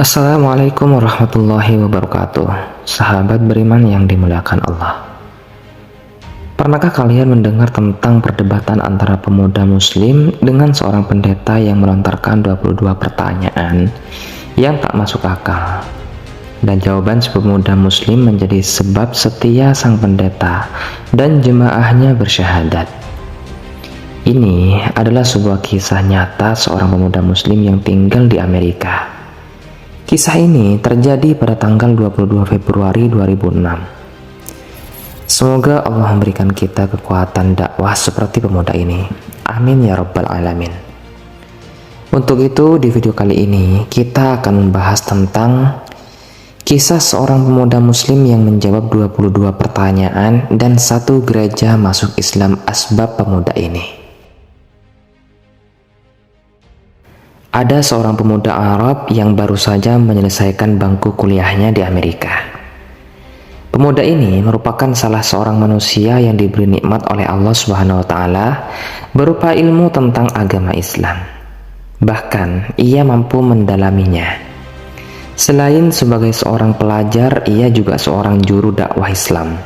Assalamualaikum warahmatullahi wabarakatuh. Sahabat beriman yang dimuliakan Allah. Pernahkah kalian mendengar tentang perdebatan antara pemuda muslim dengan seorang pendeta yang melontarkan 22 pertanyaan yang tak masuk akal? Dan jawaban si pemuda muslim menjadi sebab setia sang pendeta dan jemaahnya bersyahadat. Ini adalah sebuah kisah nyata seorang pemuda muslim yang tinggal di Amerika. Kisah ini terjadi pada tanggal 22 Februari 2006. Semoga Allah memberikan kita kekuatan dakwah seperti pemuda ini. Amin ya rabbal alamin. Untuk itu di video kali ini kita akan membahas tentang kisah seorang pemuda muslim yang menjawab 22 pertanyaan dan satu gereja masuk Islam asbab pemuda ini. Ada seorang pemuda Arab yang baru saja menyelesaikan bangku kuliahnya di Amerika. Pemuda ini merupakan salah seorang manusia yang diberi nikmat oleh Allah Subhanahu wa taala berupa ilmu tentang agama Islam. Bahkan ia mampu mendalaminya. Selain sebagai seorang pelajar, ia juga seorang juru dakwah Islam.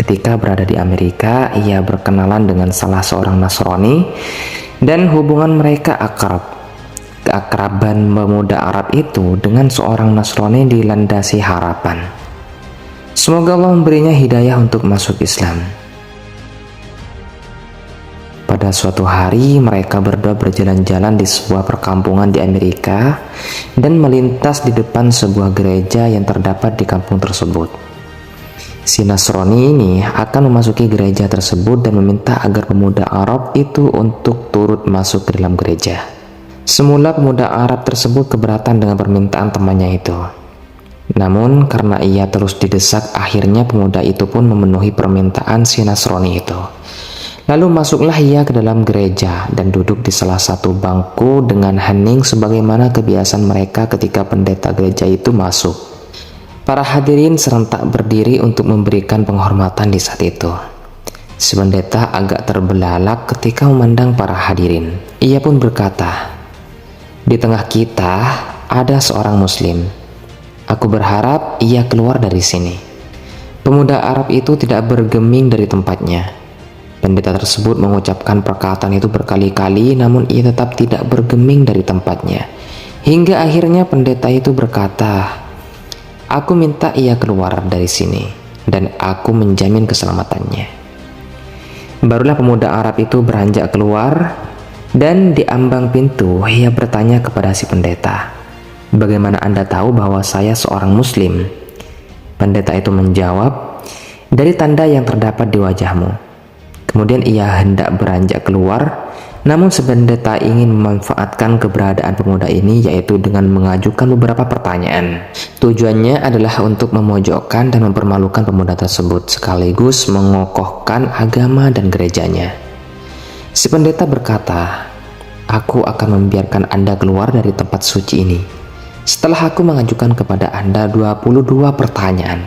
Ketika berada di Amerika, ia berkenalan dengan salah seorang Nasrani dan hubungan mereka akrab. Keakraban pemuda Arab itu dengan seorang Nasrani dilandasi harapan. Semoga Allah memberinya hidayah untuk masuk Islam. Pada suatu hari mereka berdua berjalan-jalan di sebuah perkampungan di Amerika dan melintas di depan sebuah gereja yang terdapat di kampung tersebut. Si Nasrani ini akan memasuki gereja tersebut dan meminta agar pemuda Arab itu untuk turut masuk ke dalam gereja. Semula pemuda Arab tersebut keberatan dengan permintaan temannya itu. Namun karena ia terus didesak, akhirnya pemuda itu pun memenuhi permintaan si Nasrani itu. Lalu masuklah ia ke dalam gereja dan duduk di salah satu bangku dengan hening sebagaimana kebiasaan mereka ketika pendeta gereja itu masuk. Para hadirin serentak berdiri untuk memberikan penghormatan di saat itu. Si pendeta agak terbelalak ketika memandang para hadirin. Ia pun berkata, "Di tengah kita ada seorang muslim. Aku berharap ia keluar dari sini." Pemuda Arab itu tidak bergeming dari tempatnya. Pendeta tersebut mengucapkan perkataan itu berkali-kali, namun ia tetap tidak bergeming dari tempatnya. Hingga akhirnya pendeta itu berkata, "Aku minta ia keluar dari sini, dan aku menjamin keselamatannya." Barulah pemuda Arab itu beranjak keluar. Dan di ambang pintu ia bertanya kepada si pendeta, "Bagaimana Anda tahu bahwa saya seorang muslim?" Pendeta itu menjawab, "Dari tanda yang terdapat di wajahmu." Kemudian ia hendak beranjak keluar, namun si pendeta ingin memanfaatkan keberadaan pemuda ini, yaitu dengan mengajukan beberapa pertanyaan. Tujuannya adalah untuk memojokkan dan mempermalukan pemuda tersebut, sekaligus mengokohkan agama dan gerejanya. Si pendeta berkata, "Aku akan membiarkan Anda keluar dari tempat suci ini setelah aku mengajukan kepada Anda 22 pertanyaan,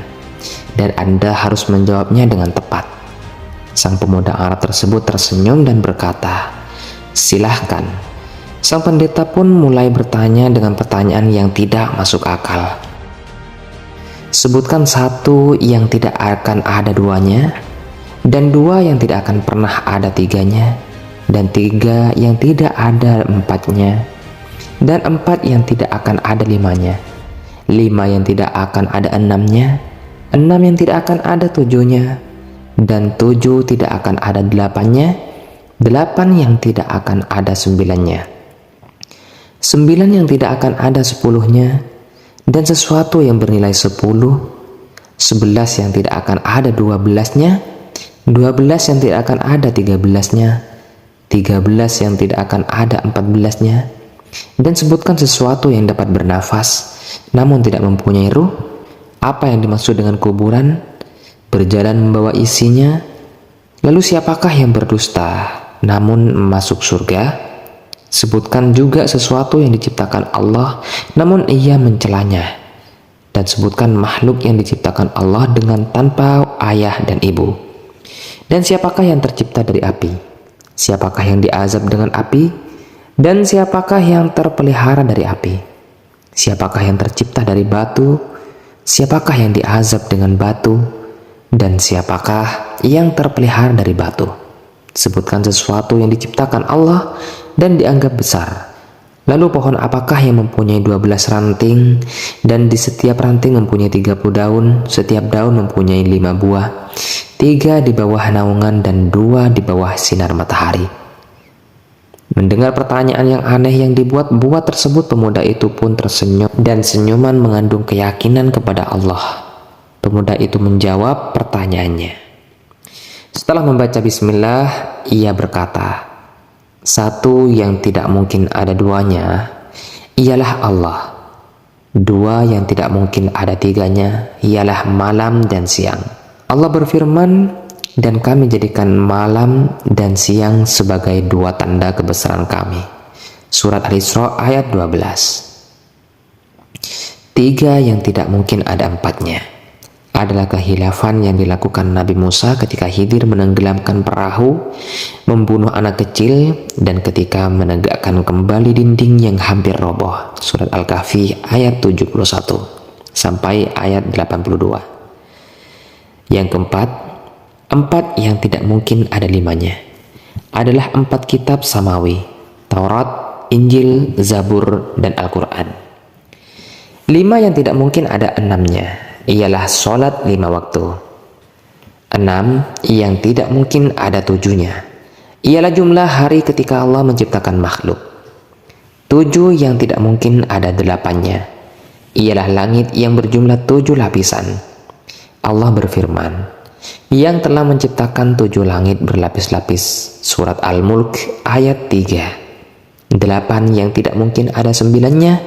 dan Anda harus menjawabnya dengan tepat." Sang pemuda Arab tersebut tersenyum dan berkata, "Silahkan." Sang pendeta pun mulai bertanya dengan pertanyaan yang tidak masuk akal. "Sebutkan satu yang tidak akan ada duanya, dan dua yang tidak akan pernah ada tiganya, dan tiga yang tidak ada empatnya, dan empat yang tidak akan ada limanya, lima yang tidak akan ada enamnya, enam yang tidak akan ada tujuhnya, dan tujuh tidak akan ada delapannya, delapan yang tidak akan ada sembilannya, sembilan yang tidak akan ada sepuluhnya, dan sesuatu yang bernilai 10, 11 yang tidak akan ada 12-nya, 12 yang tidak akan ada 13-nya, 13 yang tidak akan ada 14-nya, dan sebutkan sesuatu yang dapat bernafas namun tidak mempunyai ruh. Apa yang dimaksud dengan kuburan? Berjalan membawa isinya. Lalu siapakah yang berdusta namun masuk surga? Sebutkan juga sesuatu yang diciptakan Allah namun ia mencelanya, dan sebutkan makhluk yang diciptakan Allah dengan tanpa ayah dan ibu. Dan siapakah yang tercipta dari api? Siapakah yang diazab dengan api? Dan siapakah yang terpelihara dari api? Siapakah yang tercipta dari batu? Siapakah yang diazab dengan batu? Dan siapakah yang terpelihara dari batu? Sebutkan sesuatu yang diciptakan Allah dan dianggap besar. Lalu pohon apakah yang mempunyai 12 ranting dan di setiap ranting mempunyai 30 daun, setiap daun mempunyai 5 buah, 3 di bawah naungan dan 2 di bawah sinar matahari. Mendengar pertanyaan yang aneh yang dibuat-buat tersebut, pemuda itu pun tersenyum dan senyuman mengandung keyakinan kepada Allah. Pemuda itu menjawab pertanyaannya. Setelah membaca bismillah, ia berkata, satu yang tidak mungkin ada duanya, ialah Allah. Dua yang tidak mungkin ada tiganya, ialah malam dan siang. Allah berfirman, dan kami jadikan malam dan siang sebagai 2 tanda kebesaran kami. Surat Al-Isra ayat 12. 3 yang tidak mungkin ada 4-nya adalah kehilafan yang dilakukan Nabi Musa ketika Khidir menenggelamkan perahu, membunuh anak kecil, dan ketika menegakkan kembali dinding yang hampir roboh. Surat Al-Kahfi ayat 71 sampai ayat 82. Yang keempat, 4 yang tidak mungkin ada 5-nya adalah 4 kitab samawi, Taurat, Injil, Zabur, dan Al-Quran. 5 yang tidak mungkin ada 6-nya ialah sholat 5 waktu. 6 yang tidak mungkin ada 7-nya ialah jumlah hari ketika Allah menciptakan makhluk. 7 yang tidak mungkin ada 8-nya ialah langit yang berjumlah 7 lapisan. Allah berfirman, yang telah menciptakan 7 langit berlapis-lapis. Surat Al-Mulk ayat 3. 8 yang tidak mungkin ada 9-nya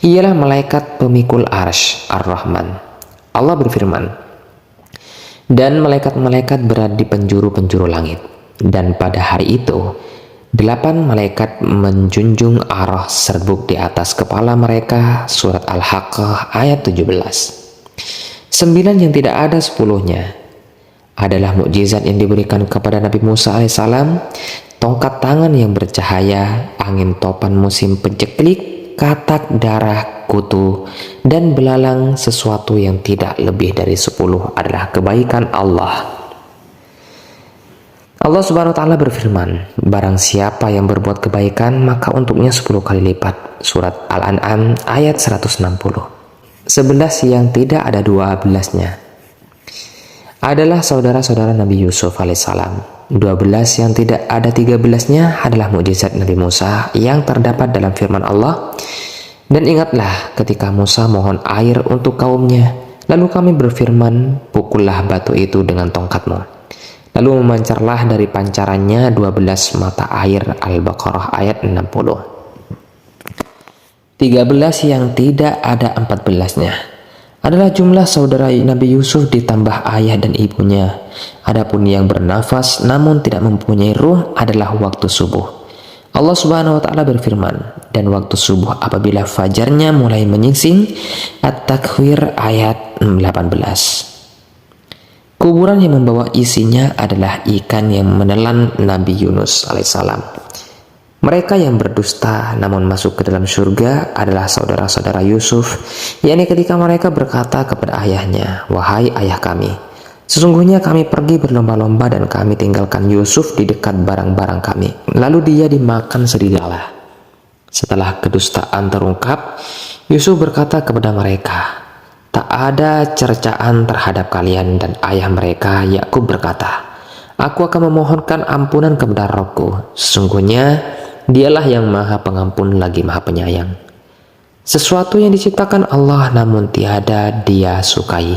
ialah malaikat pemikul arsy Ar-Rahman. Allah berfirman, dan malaikat-malaikat berada di penjuru-penjuru langit, dan pada hari itu 8 malaikat menjunjung arah serbuk di atas kepala mereka. Surat Al-Haqqah ayat 17. 9 yang tidak ada 10-nya adalah mukjizat yang diberikan kepada Nabi Musa alaihissalam, tongkat tangan yang bercahaya, angin topan musim pejeklik, katak darah, kutu, dan belalang. Sesuatu yang tidak lebih dari 10 adalah kebaikan Allah. Allah Subhanahu wa Ta'ala berfirman, barang siapa yang berbuat kebaikan maka untuknya 10 kali lipat. Surat Al-An'am ayat 160. 11 yang tidak ada 12-nya adalah saudara-saudara Nabi Yusuf alaihissalam. 12 yang tidak ada 13-nya adalah mukjizat Nabi Musa yang terdapat dalam firman Allah, dan ingatlah ketika Musa mohon air untuk kaumnya, lalu kami berfirman, pukullah batu itu dengan tongkatmu, lalu memancarlah dari pancarannya 12 mata air. Al-Baqarah ayat 60. 13 yang tidak ada 14-nya adalah jumlah saudara Nabi Yusuf ditambah ayah dan ibunya. Adapun yang bernafas namun tidak mempunyai ruh adalah waktu subuh. Allah Subhanahu wa Ta'ala berfirman, dan waktu subuh apabila fajarnya mulai menyingsing. At-Takwir ayat 18. Kuburan yang membawa isinya adalah ikan yang menelan Nabi Yunus alaihissalam. Mereka yang berdusta namun masuk ke dalam surga adalah saudara-saudara Yusuf, yakni ketika mereka berkata kepada ayahnya, wahai ayah kami, sesungguhnya kami pergi berlomba-lomba dan kami tinggalkan Yusuf di dekat barang-barang kami, lalu dia dimakan serigala. Setelah kedustaan terungkap, Yusuf berkata kepada mereka, tak ada cercaan terhadap kalian. Dan ayah mereka Yakub berkata, aku akan memohonkan ampunan kepada Rabbku, sesungguhnya Dialah yang maha pengampun lagi maha penyayang. Sesuatu yang diciptakan Allah namun tiada dia sukai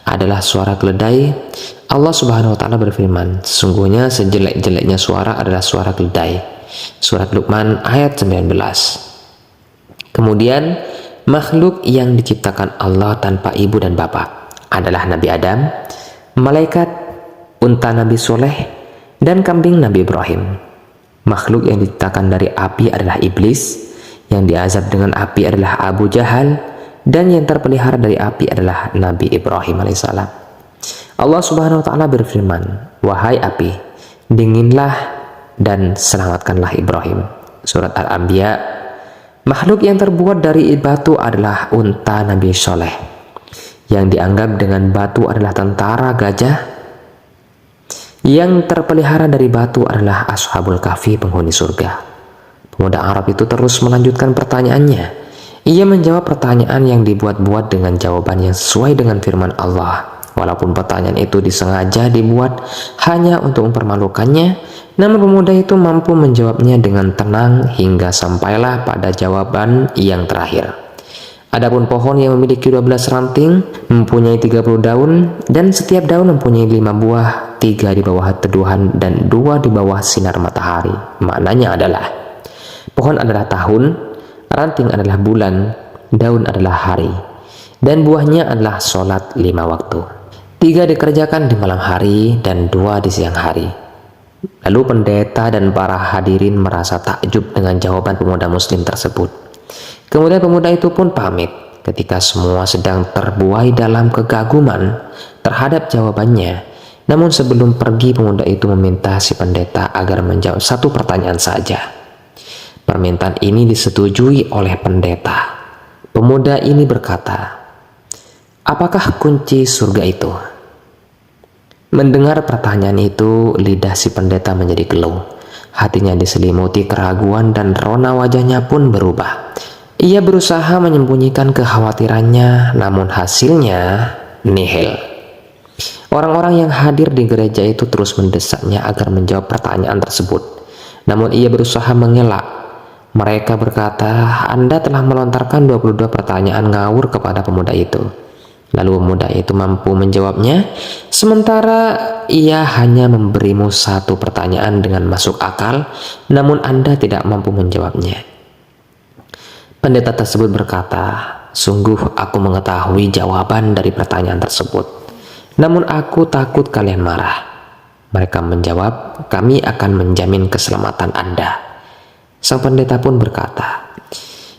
adalah suara keledai. Allah Subhanahu wa Ta'ala berfirman, sesungguhnya sejelek-jeleknya suara adalah suara keledai. Surat Luqman ayat 19. Kemudian makhluk yang diciptakan Allah tanpa ibu dan bapak adalah Nabi Adam, malaikat, unta Nabi Soleh, dan kambing Nabi Ibrahim. Makhluk yang diciptakan dari api adalah iblis, yang diazab dengan api adalah Abu Jahal, dan yang terpelihara dari api adalah Nabi Ibrahim alaihissalam. Allah Subhanahu wa Ta'ala berfirman, wahai api, dinginlah dan selamatkanlah Ibrahim. Surat Al-Anbiya Makhluk yang terbuat dari batu adalah unta Nabi Soleh. Yang dianggap dengan batu adalah tentara gajah. Yang terpelihara dari batu adalah Ashabul Kahfi, penghuni surga. Pemuda Arab itu terus melanjutkan pertanyaannya. Ia menjawab pertanyaan yang dibuat-buat dengan jawaban yang sesuai dengan firman Allah. Walaupun pertanyaan itu disengaja dibuat hanya untuk mempermalukannya, namun pemuda itu mampu menjawabnya dengan tenang hingga sampailah pada jawaban yang terakhir. Adapun pohon yang memiliki 12 ranting, mempunyai 30 daun, dan setiap daun mempunyai 5 buah, 3 di bawah teduhan dan 2 di bawah sinar matahari. Maknanya adalah, pohon adalah tahun, ranting adalah bulan, daun adalah hari, dan buahnya adalah sholat 5 waktu. 3 dikerjakan di malam hari dan 2 di siang hari. Lalu pendeta dan para hadirin merasa takjub dengan jawaban pemuda muslim tersebut. Kemudian pemuda itu pun pamit ketika semua sedang terbuai dalam kegaguman terhadap jawabannya. Namun sebelum pergi, pemuda itu meminta si pendeta agar menjawab satu pertanyaan saja. Permintaan ini disetujui oleh pendeta. Pemuda ini berkata, "Apakah kunci surga itu?" Mendengar pertanyaan itu, lidah si pendeta menjadi keluh. Hatinya diselimuti keraguan dan rona wajahnya pun berubah. Ia berusaha menyembunyikan kekhawatirannya, namun hasilnya nihil. Orang-orang yang hadir di gereja itu terus mendesaknya agar menjawab pertanyaan tersebut. Namun ia berusaha mengelak. Mereka berkata, "Anda telah melontarkan 22 pertanyaan ngawur kepada pemuda itu." Lalu pemuda itu mampu menjawabnya, sementara ia hanya memberimu satu pertanyaan dengan masuk akal, namun Anda tidak mampu menjawabnya. Pendeta tersebut berkata, "Sungguh aku mengetahui jawaban dari pertanyaan tersebut, namun aku takut kalian marah." Mereka menjawab, "Kami akan menjamin keselamatan Anda." Sang pendeta pun berkata,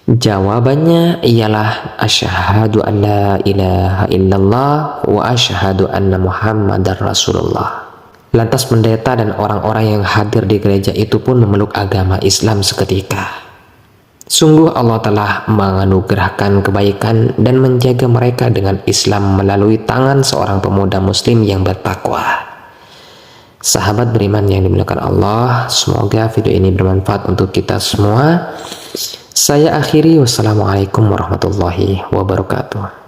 "Jawabannya ialah asyhadu an la ilaha illallah wa asyhadu anna Muhammadar Rasulullah." Lantas pendeta dan orang-orang yang hadir di gereja itu pun memeluk agama Islam seketika. Sungguh Allah telah menganugerahkan kebaikan dan menjaga mereka dengan Islam melalui tangan seorang pemuda muslim yang bertakwa. Sahabat beriman yang dimuliakan Allah, semoga video ini bermanfaat untuk kita semua. Saya akhiri, wassalamualaikum warahmatullahi wabarakatuh.